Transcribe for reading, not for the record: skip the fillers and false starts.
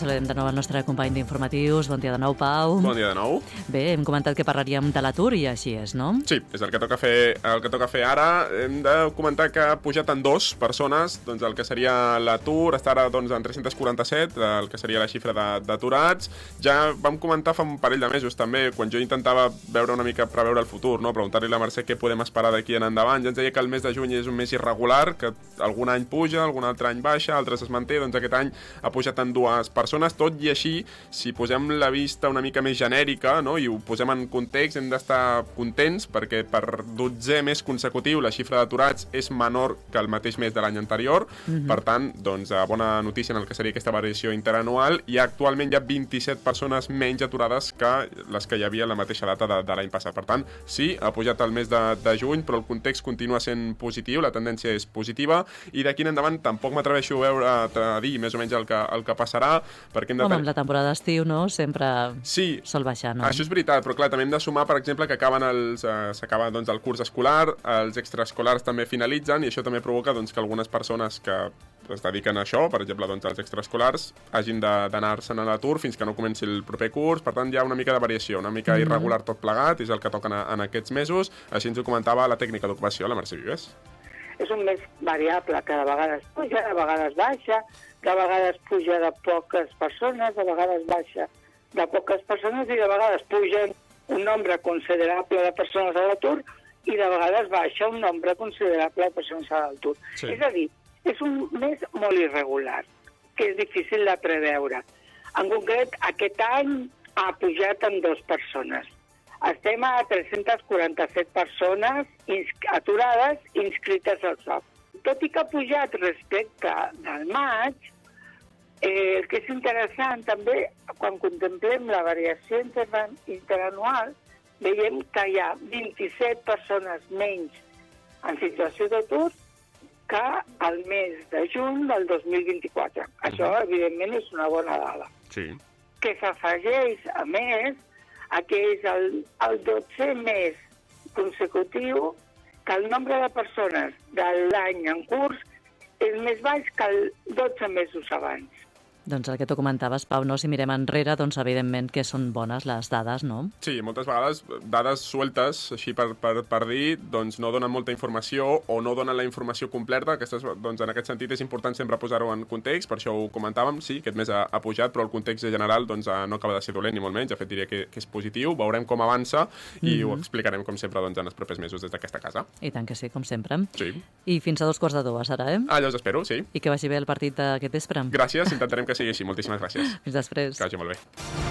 saludem de nou el nostre company d'informatius. Bon dia de nou, Pau. Bon dia de nou. Bé, hem comentat que parlaríem de l'atur i així és, no? Sí, és el que toca fer ara. Hem de comentar que ha pujat en 2 persones, doncs el que seria l'atur, està ara doncs, en 347, el que seria la xifra d'aturats. Ja vam comentar fa un parell de mesos també, quan jo intentava veure una mica, preveure el futur, no? Preguntar-li a la Mercè què podem esperar d'aquí en endavant. Ja ens deia que el mes de juny és un mes irregular, que algun any puja, algun altre any baixa, altres es manté, doncs aquest any ha pujat en 2 persones, tot i així, si posem la vista una mica més genèrica, no? I ho posem en context, hem d'estar contents perquè per 12è mes consecutiu la xifra d'aturats és menor que el mateix mes de l'any anterior. Per tant, doncs, bona notícia en el que seria aquesta variació interanual, i actualment hi ha 27 persones menys aturades que les que hi havia a la mateixa data de l'any passat. Per tant, sí, ha pujat el mes de juny, però el context continua sent positiu, la tendència és positiva, i d'aquí en endavant tampoc m'atreveixo a dir més o menys el que passarà, perquè hem de... Home, amb la temporada d'estiu, no? Sempre sí, sol baixar, no? Això és veritat, però clar, també hem de sumar, per exemple, que s'acaba doncs, el curs escolar, els extraescolars també finalitzen, i això també provoca doncs, que algunes persones que es dediquen a això, per exemple, doncs, els extraescolars, hagin d'anar-se'n a l'atur fins que no comenci el proper curs. Per tant, hi ha una mica de variació, una mica irregular tot plegat, és el que toca en aquests mesos. Així ens ho comentava la tècnica d'ocupació, la Mercè Vives. És un mes variable, que de vegades puja, de vegades baixa, de vegades puja de poques persones, de vegades baixa de poques persones, i de vegades puja un nombre considerable de persones a l'atur i de vegades baixa un nombre considerable de persones a l'atur. Sí. És a dir, és un mes molt irregular, que és difícil de preveure. En concret, aquest any ha pujat en 2 persones. Estem a 347 persones aturades inscrites al SOC. Tot i que ha pujat respecte del maig, el que és interessant també, quan contemplem la variació interanual, veiem que hi ha 27 persones menys en situació d'atur que el mes de juny del 2024. Això, evidentment, és una bona dada. Sí. Que s'afegeix, a més, que és el 12è mes consecutiu que el nombre de persones de l'any en curs és més baix que el 12 mesos abans. Doncs el que tu comentaves, Pau, no? Si mirem enrere, doncs evidentment que són bones les dades, no? Sí, moltes vegades dades sueltes, així per dir, doncs no donen molta informació o no donen la informació completa. Doncs en aquest sentit és important sempre posar-ho en context, per això ho comentàvem, sí, aquest mes ha pujat, però el context general doncs, no acaba de ser dolent, ni molt menys. De fet, diria que és positiu, veurem com avança i ho explicarem, com sempre, doncs, en els propers mesos des d'aquesta casa. I tant que sí, com sempre. Sí. I fins a 2:15 serà, eh? Allò us espero, sí. I que vagi bé el partit d'aquest vespre. Gràcies, intentarem que sigui així. Moltíssimes gràcies. Fins després. Que vagi molt bé.